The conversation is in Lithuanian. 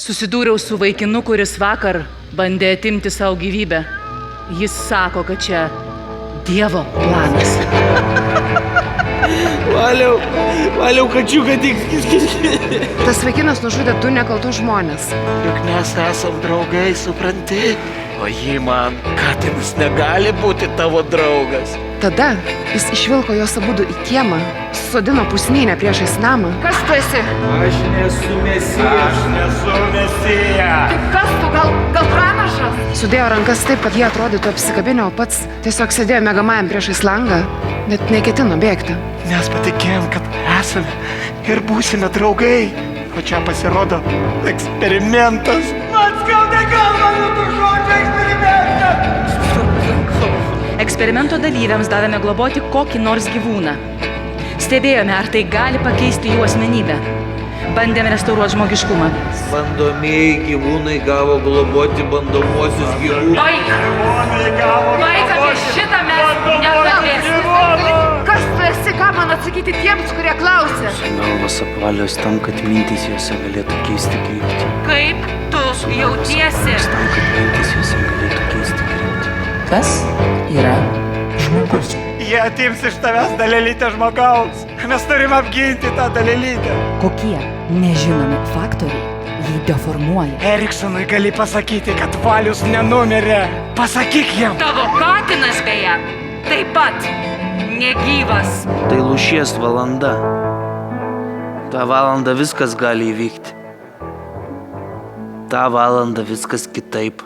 Susidūriau su vaikinu, kuris vakar bandė atimti savo gyvybę. Jis sako, kad čia Dievo planas. Valiau, kačiuką tik. Tas vaikinas nužudė 2 nekaltus žmonės. Juk mes esam draugai, supranti? O jį man, katinas negali būti tavo draugas. Tada jis išvilko juos abudu į kiemą, susodino pusnynę priešais namą. Kas tu esi? Aš nesu Mesijas. Kas tu? Gal pranašas? Sudėjo rankas taip, kad jie atrodytų apsikabinę, o pats tiesiog sėdėjo miegamajam priešais langą, net neketino bėgti. Mes patikėjom, kad esame ir būsime draugai. O čia pasirodo eksperimentas. Man skauda galva nuo tų žodžių eksperimentas. Eksperimento dalyviams davėme globoti kokį nors gyvūną. Stebėjome, ar tai gali pakeisti jų asmenybę. Bandėme restauruoti žmogiškumą. Bandomieji gyvūnai gavo globoti bandomuosius gyvūnus. Baik, apie šitą mes nekalbėsime. Kas tu esi, ką man atsakyti tiems, kurie klausia? Galvos apvalios tam, kad mintys juose galėtų keisti kryptį. Kaip tu jautiesi? Tam, kad mintys juose galėtų keisti kryptį. Kas yra žmogus? Jie atims iš tavęs dalelytę žmogaus. Mes turim apginti tą dalelytę. Kokie nežinomi faktoriai jį deformuoja? Eriksonui gali pasakyti, kad Valius nenumirė. Pasakyk jam. Tavo katinas beje taip pat negyvas. Tai lūšies valanda. Ta valanda viskas gali įvykti. Ta valanda viskas kitaip.